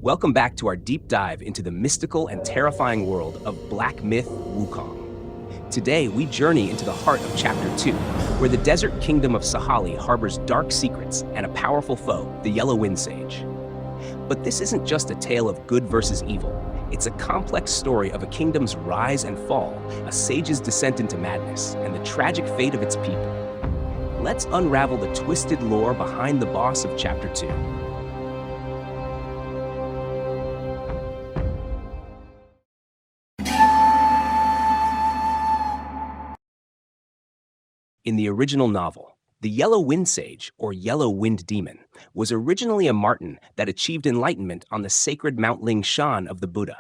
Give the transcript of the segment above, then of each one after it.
Welcome back to our deep dive into the mystical and terrifying world of black myth Wukong. Today, we journey into the heart of Chapter 2, where the desert kingdom of Sahali harbors dark secrets and a powerful foe, the Yellow Wind Sage. But this isn't just a tale of good versus evil. It's a complex story of a kingdom's rise and fall, a sage's descent into madness, and the tragic fate of its people. Let's unravel the twisted lore behind the boss of Chapter 2. In the original novel, the Yellow Wind Sage, or Yellow Wind Demon, was originally a marten that achieved enlightenment on the sacred Mount Ling Shan of the Buddha.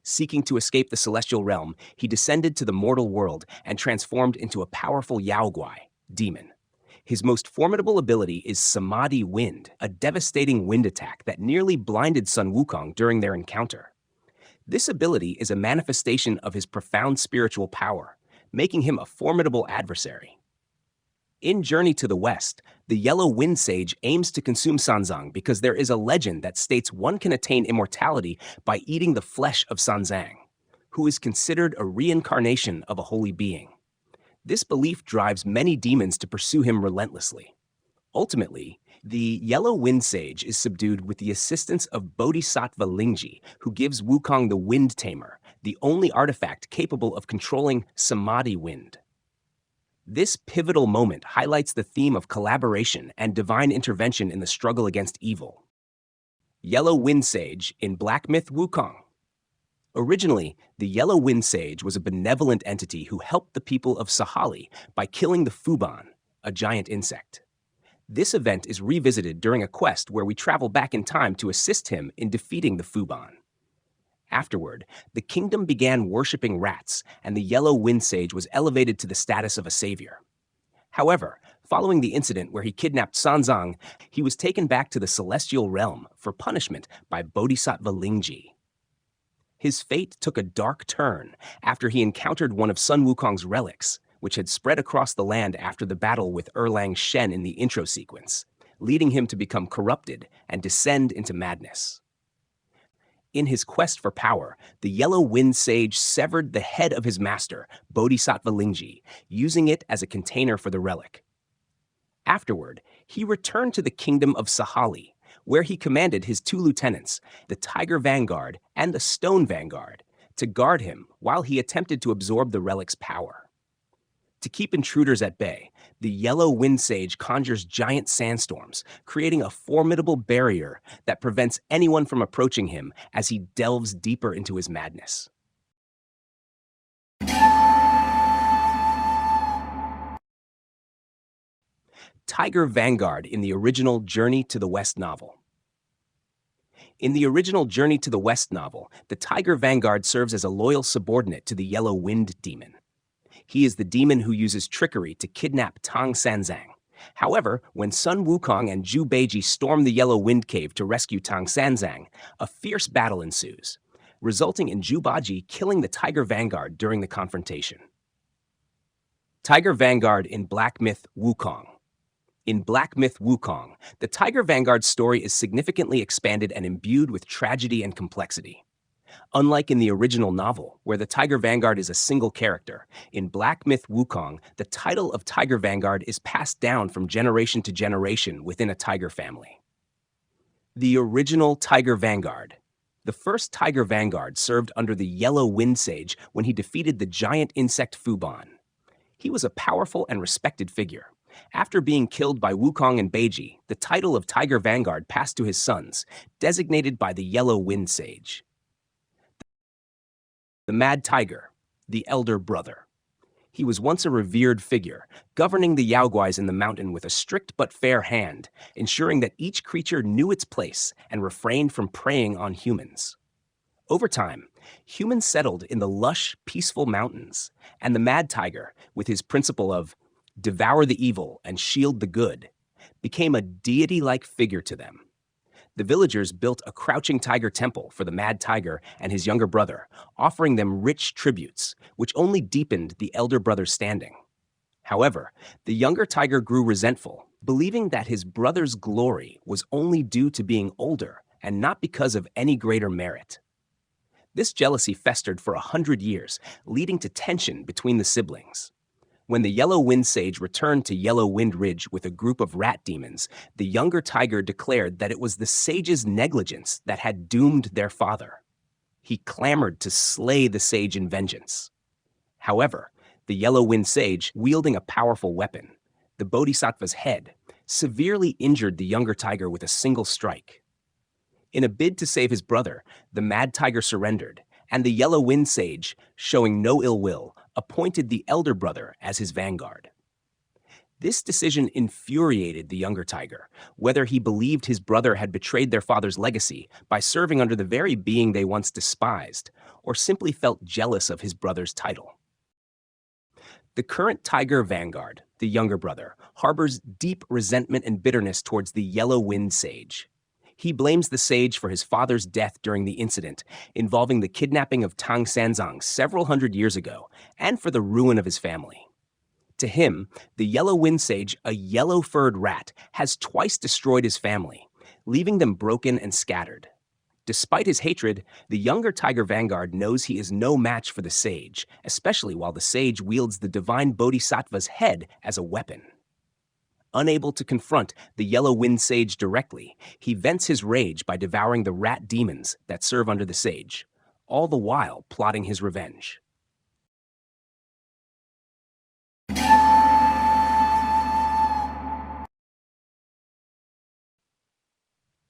Seeking to escape the celestial realm, he descended to the mortal world and transformed into a powerful yaoguai, demon. His most formidable ability is Samadhi Wind, a devastating wind attack that nearly blinded Sun Wukong during their encounter. This ability is a manifestation of his profound spiritual power, making him a formidable adversary. In Journey to the West, the Yellow Wind Sage aims to consume Sanzang because there is a legend that states one can attain immortality by eating the flesh of Sanzang, who is considered a reincarnation of a holy being. This belief drives many demons to pursue him relentlessly. Ultimately, the Yellow Wind Sage is subdued with the assistance of Bodhisattva Lingji, who gives Wukong the Wind Tamer, the only artifact capable of controlling Samadhi Wind. This pivotal moment highlights the theme of collaboration and divine intervention in the struggle against evil. Yellow Wind Sage in Black Myth Wukong. Originally, the Yellow Wind Sage was a benevolent entity who helped the people of Sahali by killing the Fuban, a giant insect. This event is revisited during a quest where we travel back in time to assist him in defeating the Fuban. Afterward, the kingdom began worshipping rats, and the Yellow Wind Sage was elevated to the status of a savior. However, following the incident where he kidnapped Sanzang, he was taken back to the celestial realm for punishment by Bodhisattva Lingji. His fate took a dark turn after he encountered one of Sun Wukong's relics, which had spread across the land after the battle with Erlang Shen in the intro sequence, leading him to become corrupted and descend into madness. In his quest for power, the Yellow Wind Sage severed the head of his master, Bodhisattva Lingji, using it as a container for the relic. Afterward, he returned to the kingdom of Sahali, where he commanded his two lieutenants, the Tiger Vanguard and the Stone Vanguard, to guard him while he attempted to absorb the relic's power. To keep intruders at bay, the Yellow Wind Sage conjures giant sandstorms, creating a formidable barrier that prevents anyone from approaching him as he delves deeper into his madness. Tiger Vanguard in the original Journey to the West novel. In the original Journey to the West novel, the Tiger Vanguard serves as a loyal subordinate to the Yellow Wind Demon. He is the demon who uses trickery to kidnap Tang Sanzang. However, when Sun Wukong and Zhu Beiji storm the Yellow Wind Cave to rescue Tang Sanzang, a fierce battle ensues, resulting in Zhu Beiji killing the Tiger Vanguard during the confrontation. Tiger Vanguard in Black Myth Wukong. In Black Myth Wukong, the Tiger Vanguard's story is significantly expanded and imbued with tragedy and complexity. Unlike in the original novel, where the Tiger Vanguard is a single character, in Black Myth Wukong, the title of Tiger Vanguard is passed down from generation to generation within a tiger family. The original Tiger Vanguard. The first Tiger Vanguard served under the Yellow Wind Sage when he defeated the giant insect Fuban. He was a powerful and respected figure. After being killed by Wukong and Beiji, the title of Tiger Vanguard passed to his sons, designated by the Yellow Wind Sage. The Mad Tiger, the elder brother. He was once a revered figure, governing the yaoguais in the mountain with a strict but fair hand, ensuring that each creature knew its place and refrained from preying on humans. Over time, humans settled in the lush, peaceful mountains, and the Mad Tiger, with his principle of devour the evil and shield the good, became a deity-like figure to them. The villagers built a crouching tiger temple for the Mad Tiger and his younger brother, offering them rich tributes, which only deepened the elder brother's standing. However, the younger tiger grew resentful, believing that his brother's glory was only due to being older and not because of any greater merit. This jealousy festered for 100 years, leading to tension between the siblings. When the Yellow Wind Sage returned to Yellow Wind Ridge with a group of rat demons, the younger tiger declared that it was the sage's negligence that had doomed their father. He clamored to slay the sage in vengeance. However, the Yellow Wind Sage, wielding a powerful weapon, the Bodhisattva's head, severely injured the younger tiger with a single strike. In a bid to save his brother, the mad tiger surrendered, and the Yellow Wind Sage, showing no ill will, appointed the elder brother as his vanguard. This decision infuriated the younger tiger, whether he believed his brother had betrayed their father's legacy by serving under the very being they once despised, or simply felt jealous of his brother's title. The current tiger vanguard, the younger brother, harbors deep resentment and bitterness towards the Yellow Wind Sage. He blames the sage for his father's death during the incident involving the kidnapping of Tang Sanzang several hundred years ago, and for the ruin of his family. To him, the Yellow Wind Sage, a yellow-furred rat, has twice destroyed his family, leaving them broken and scattered. Despite his hatred, the younger tiger vanguard knows he is no match for the sage, especially while the sage wields the divine bodhisattva's head as a weapon. Unable to confront the Yellow Wind Sage directly, he vents his rage by devouring the rat demons that serve under the sage, all the while plotting his revenge.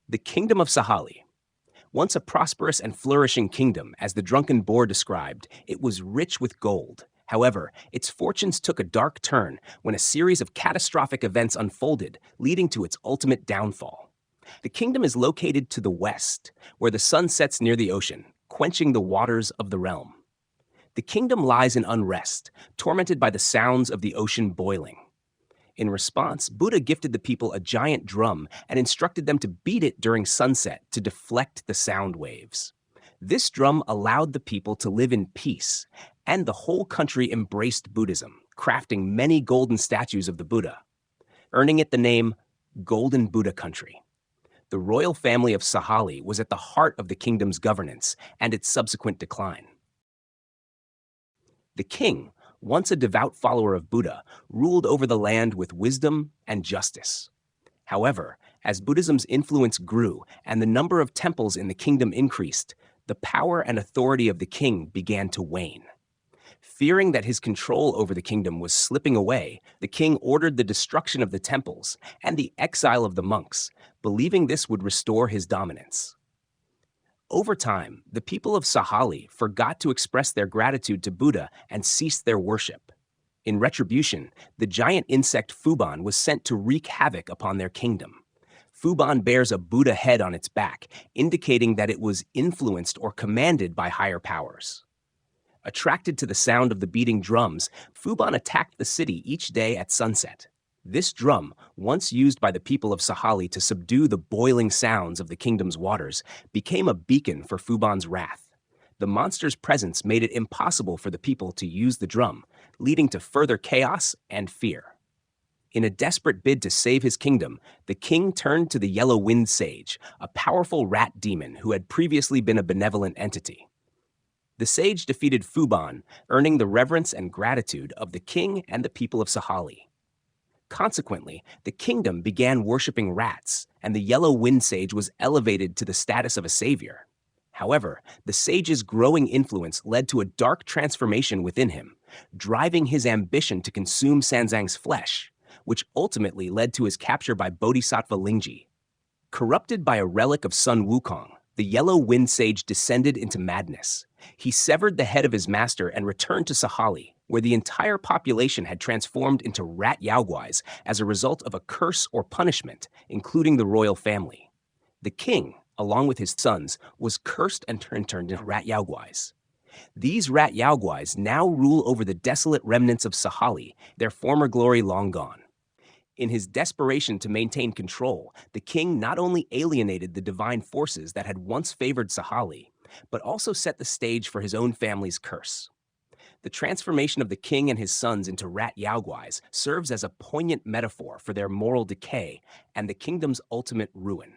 The Kingdom of Sahali. Once a prosperous and flourishing kingdom, as the drunken boar described, it was rich with gold. However, its fortunes took a dark turn when a series of catastrophic events unfolded, leading to its ultimate downfall. The kingdom is located to the west, where the sun sets near the ocean, quenching the waters of the realm. The kingdom lies in unrest, tormented by the sounds of the ocean boiling. In response, Buddha gifted the people a giant drum and instructed them to beat it during sunset to deflect the sound waves. This drum allowed the people to live in peace, and the whole country embraced Buddhism, crafting many golden statues of the Buddha, earning it the name Golden Buddha Country. The royal family of Sahali was at the heart of the kingdom's governance and its subsequent decline. The king, once a devout follower of Buddha, ruled over the land with wisdom and justice. However, as Buddhism's influence grew and the number of temples in the kingdom increased, the power and authority of the king began to wane. Fearing that his control over the kingdom was slipping away, the king ordered the destruction of the temples and the exile of the monks, believing this would restore his dominance. Over time, the people of Sahali forgot to express their gratitude to Buddha and ceased their worship. In retribution, the giant insect Fuban was sent to wreak havoc upon their kingdom. Fuban bears a Buddha head on its back, indicating that it was influenced or commanded by higher powers. Attracted to the sound of the beating drums, Fuban attacked the city each day at sunset. This drum, once used by the people of Sahali to subdue the boiling sounds of the kingdom's waters, became a beacon for Fuban's wrath. The monster's presence made it impossible for the people to use the drum, leading to further chaos and fear. In a desperate bid to save his kingdom, the king turned to the Yellow Wind Sage, a powerful rat demon who had previously been a benevolent entity. The sage defeated Fuban, earning the reverence and gratitude of the king and the people of Sahali. Consequently, the kingdom began worshipping rats, and the Yellow Wind Sage was elevated to the status of a savior. However, the sage's growing influence led to a dark transformation within him, driving his ambition to consume Sanzang's flesh, which ultimately led to his capture by Bodhisattva Lingji. Corrupted by a relic of Sun Wukong, the Yellow Wind Sage descended into madness. He severed the head of his master and returned to Sahali, where the entire population had transformed into rat yaoguais as a result of a curse or punishment, including the royal family. The king, along with his sons, was cursed and turned into rat yaoguais. These rat yaoguais now rule over the desolate remnants of Sahali, their former glory long gone. In his desperation to maintain control, the king not only alienated the divine forces that had once favored Sahali, but also set the stage for his own family's curse. The transformation of the king and his sons into rat yaoguais serves as a poignant metaphor for their moral decay and the kingdom's ultimate ruin.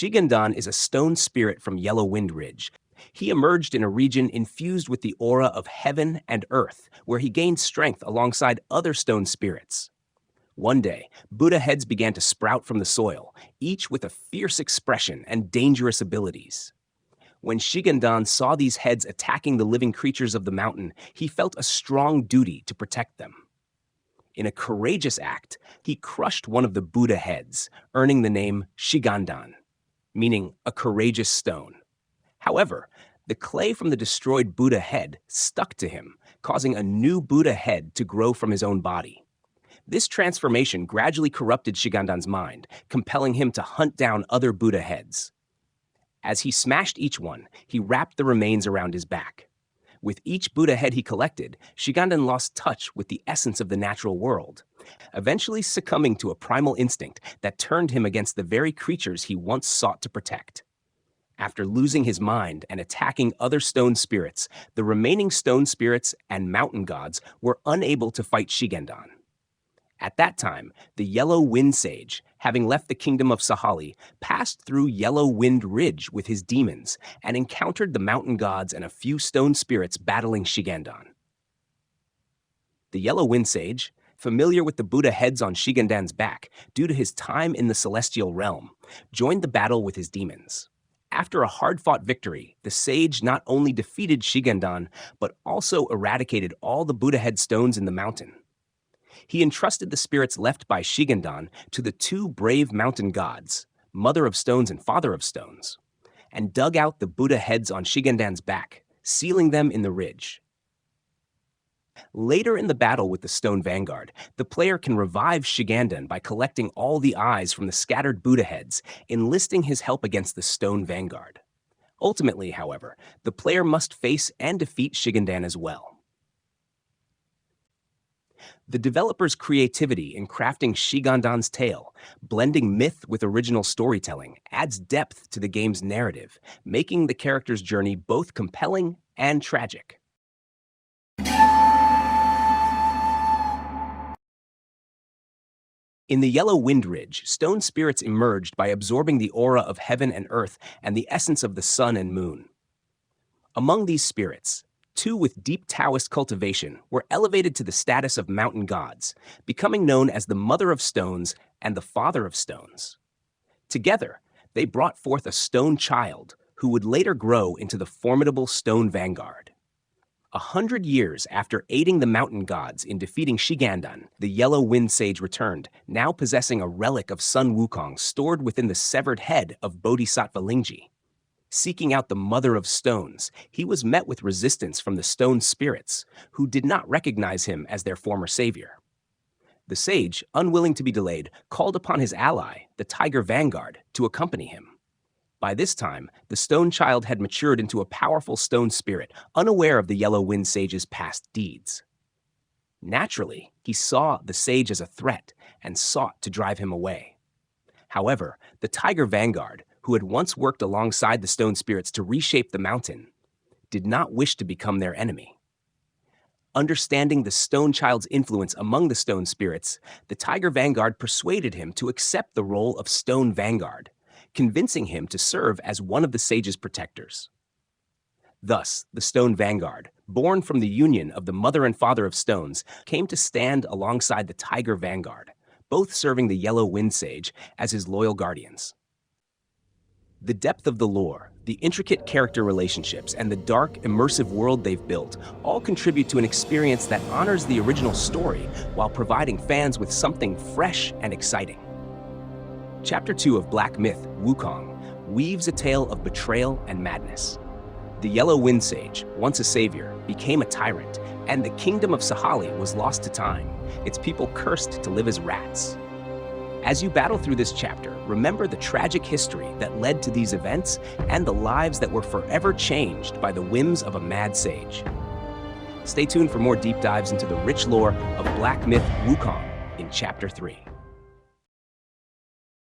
Shigandang is a stone spirit from Yellow Wind Ridge. He emerged in a region infused with the aura of heaven and earth, where he gained strength alongside other stone spirits. One day, Buddha heads began to sprout from the soil, each with a fierce expression and dangerous abilities. When Shigandang saw these heads attacking the living creatures of the mountain, he felt a strong duty to protect them. In a courageous act, he crushed one of the Buddha heads, earning the name Shigandang, meaning a courageous stone. However, the clay from the destroyed Buddha head stuck to him, causing a new Buddha head to grow from his own body. This transformation gradually corrupted Shigandang's mind, compelling him to hunt down other Buddha heads. As he smashed each one, he wrapped the remains around his back. With each Buddha head he collected, Shigandang lost touch with the essence of the natural world, eventually succumbing to a primal instinct that turned him against the very creatures he once sought to protect. After losing his mind and attacking other stone spirits, the remaining stone spirits and mountain gods were unable to fight Shigandang. At that time, the Yellow Wind Sage, having left the kingdom of Sahali, passed through Yellow Wind Ridge with his demons and encountered the mountain gods and a few stone spirits battling Shigandang. The Yellow Wind Sage, familiar with the Buddha heads on Shigandang's back due to his time in the celestial realm, joined the battle with his demons. After a hard-fought victory, the sage not only defeated Shigandang, but also eradicated all the Buddha head stones in the mountain. He entrusted the spirits left by Shigandang to the two brave mountain gods, Mother of Stones and Father of Stones, and dug out the Buddha heads on Shigandang's back, sealing them in the ridge. Later in the battle with the Stone Vanguard, the player can revive Shigandang by collecting all the eyes from the scattered Buddha heads, enlisting his help against the Stone Vanguard. Ultimately, however, the player must face and defeat Shigandang as well. The developer's creativity in crafting Shigandang's tale, blending myth with original storytelling, adds depth to the game's narrative, making the character's journey both compelling and tragic. In the Yellow Wind Ridge, stone spirits emerged by absorbing the aura of heaven and earth and the essence of the sun and moon. Among these spirits, two with deep Taoist cultivation were elevated to the status of mountain gods, becoming known as the Mother of Stones and the Father of Stones. Together, they brought forth a stone child who would later grow into the formidable Stone Vanguard. 100 years after aiding the mountain gods in defeating Shigandang, the Yellow Wind Sage returned, now possessing a relic of Sun Wukong stored within the severed head of Bodhisattva Lingji. Seeking out the Mother of Stones, he was met with resistance from the stone spirits, who did not recognize him as their former savior. The sage, unwilling to be delayed, called upon his ally, the Tiger Vanguard, to accompany him. By this time, the stone child had matured into a powerful stone spirit, unaware of the Yellow Wind Sage's past deeds. Naturally, he saw the sage as a threat and sought to drive him away. However, the Tiger Vanguard, who had once worked alongside the stone spirits to reshape the mountain, did not wish to become their enemy. Understanding the stone child's influence among the stone spirits, the Tiger Vanguard persuaded him to accept the role of Stone Vanguard, convincing him to serve as one of the sage's protectors. Thus, the Stone Vanguard, born from the union of the Mother and Father of Stones, came to stand alongside the Tiger Vanguard, both serving the Yellow Wind Sage as his loyal guardians. The depth of the lore, the intricate character relationships, and the dark, immersive world they've built all contribute to an experience that honors the original story while providing fans with something fresh and exciting. Chapter 2 of Black Myth, Wukong, weaves a tale of betrayal and madness. The Yellow Wind Sage, once a savior, became a tyrant, and the kingdom of Sahali was lost to time, its people cursed to live as rats. As you battle through this chapter, remember the tragic history that led to these events and the lives that were forever changed by the whims of a mad sage. Stay tuned for more deep dives into the rich lore of Black Myth Wukong in Chapter 3.